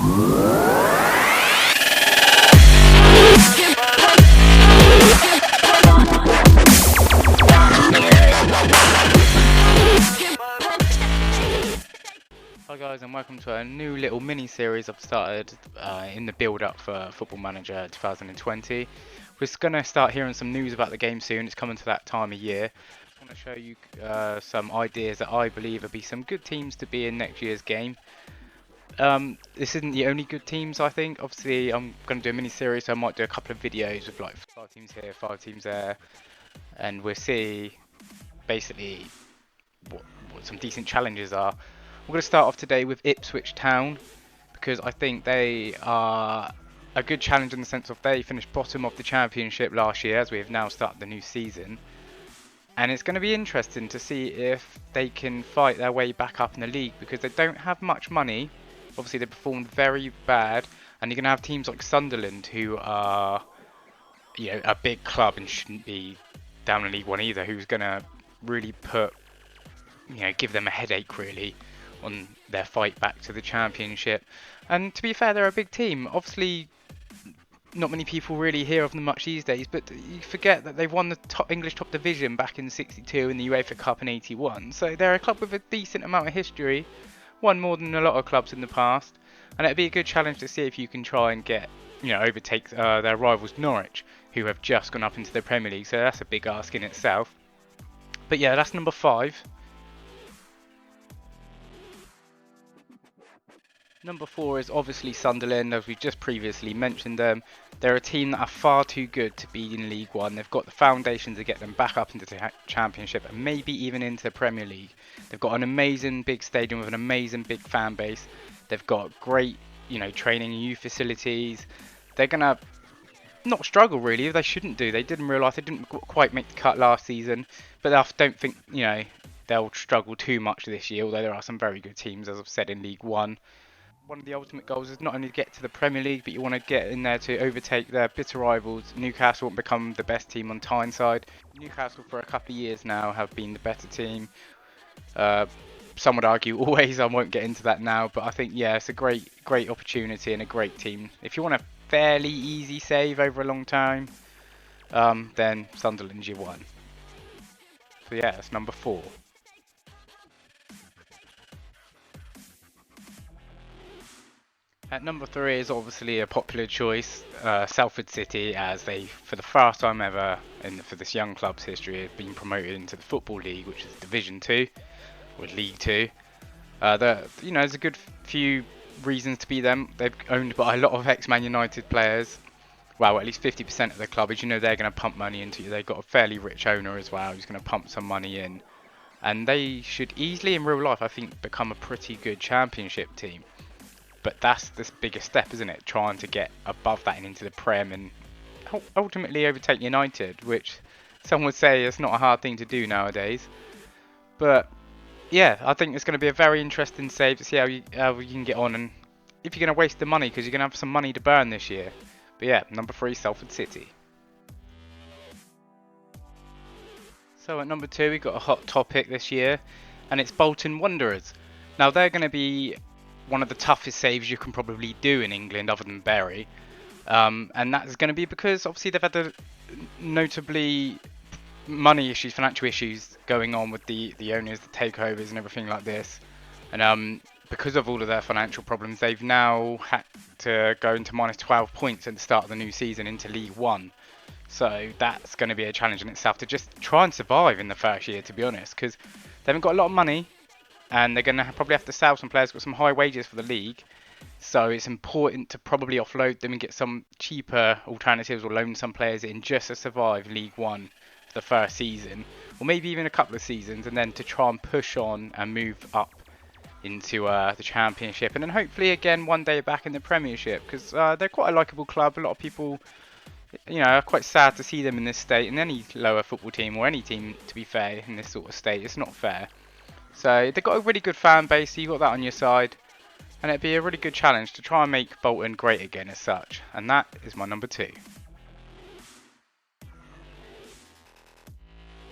Hi guys, and welcome to a new little mini-series I've started in the build-up for Football Manager 2020. We're going to start hearing some news about the game soon. It's coming to that time of year. I want to show you some ideas that I believe will be some good teams to be in next year's game. This isn't the only good teams, I think. Obviously, I'm going to do a mini-series, so I might do a couple of videos with like 5 teams here, 5 teams there, and we'll see basically what some decent challenges are. We're going to start off today with Ipswich Town because I think they are a good challenge in the sense of they finished bottom of the championship last year as we have now started the new season. And it's going to be interesting to see if they can fight their way back up in the league because they don't have much money. Obviously they performed very bad, and you're going to have teams like Sunderland who are, a big club and shouldn't be down in League One either, who's going to really give them a headache really on their fight back to the championship. And to be fair, they're a big team. Obviously, not many people really hear of them much these days, but you forget that they've won the English top division back in '62 and the UEFA Cup in '81. So they're a club with a decent amount of history, won more than a lot of clubs in the past, and it'd be a good challenge to see if you can try and overtake their rivals Norwich, who have just gone up into the Premier League. So that's a big ask in itself. But yeah, that's number 5. Number 4 is obviously Sunderland, as we just previously mentioned them. They're a team that are far too good to be in League One. They've got the foundation to get them back up into the Championship and maybe even into the Premier League. They've got an amazing big stadium with an amazing big fan base. They've got great, training and youth facilities. They're going to not struggle really. They shouldn't do. They did in real life. They didn't quite make the cut last season, but I don't think, they'll struggle too much this year, although there are some very good teams, as I've said, in League One. One of the ultimate goals is not only to get to the Premier League, but you want to get in there to overtake their bitter rivals, Newcastle, and become the best team on Tyneside. Newcastle for a couple of years now have been the better team. Some would argue always, I won't get into that now, but I think, yeah, it's a great opportunity and a great team. If you want a fairly easy save over a long time, then Sunderland's your one. So yeah, that's number 4. At number 3 is obviously a popular choice, Salford City, as they, for the first time ever for this young club's history, have been promoted into the Football League, which is Division 2, or League 2. There's a good few reasons to be them. They've owned by a lot of ex-Man United players. Well, at least 50% of the club, as they're going to pump money into you. They've got a fairly rich owner as well, who's going to pump some money in. And they should easily, in real life, I think, become a pretty good championship team. But that's the biggest step, isn't it? Trying to get above that and into the Prem and ultimately overtake United, which some would say is not a hard thing to do nowadays. But yeah, I think it's going to be a very interesting save to see how you can get on and if you're going to waste the money, because you're going to have some money to burn this year. But yeah, number 3, Salford City. So at number 2, we've got a hot topic this year, and it's Bolton Wanderers. Now they're going to be one of the toughest saves you can probably do in England other than Bury. And that's going to be because obviously they've had the notably money issues, financial issues going on with the owners, the takeovers and everything like this. And because of all of their financial problems, they've now had to go into minus 12 points at the start of the new season into League One. So that's going to be a challenge in itself to just try and survive in the first year, to be honest, because they haven't got a lot of money. And they're going to probably have to sell some players, got some high wages for the league. So it's important to probably offload them and get some cheaper alternatives or loan some players in just to survive League One for the first season. Or maybe even a couple of seasons, and then to try and push on and move up into the Championship. And then hopefully again one day back in the Premiership, because they're quite a likeable club. A lot of people are quite sad to see them in this state. In any lower football team, or any team to be fair, in this sort of state, it's not fair. So they've got a really good fan base, so you've got that on your side. And it'd be a really good challenge to try and make Bolton great again as such. And that is my number 2.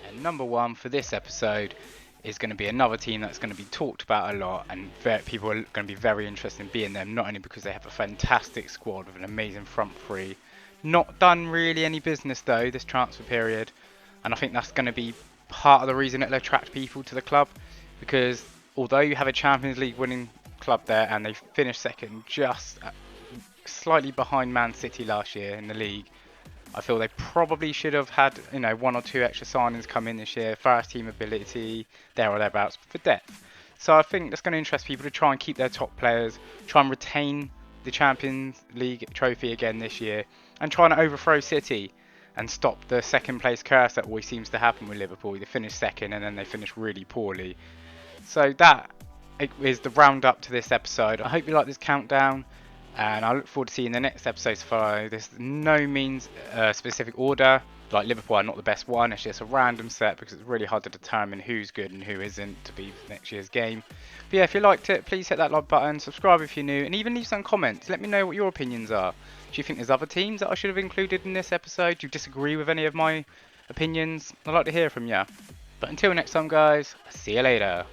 And number 1 for this episode is going to be another team that's going to be talked about a lot, and people are going to be very interested in being them, not only because they have a fantastic squad with an amazing front three. Not done really any business though this transfer period, and I think that's going to be part of the reason it'll attract people to the club, because although you have a Champions League winning club there and they finished second just slightly behind Man City last year in the league, I feel they probably should have had, you know, 1 or 2 extra signings come in this year, first team ability, there or thereabouts, for depth. So I think that's going to interest people to try and keep their top players, try and retain the Champions League trophy again this year, and try and overthrow City and stop the second place curse that always seems to happen with Liverpool. They finish second and then they finish really poorly. So that is the roundup to this episode. I hope you like this countdown, and I look forward to seeing the next episodes follow. There's no means specific order. Like Liverpool are not the best one, it's just a random set because it's really hard to determine who's good and who isn't to be next year's game. But yeah, if you liked it, please hit that like button, subscribe if you're new, and even leave some comments. Let me know what your opinions are. Do you think there's other teams that I should have included in this episode? Do you disagree with any of my opinions? I'd like to hear from you. But until next time guys, see you later.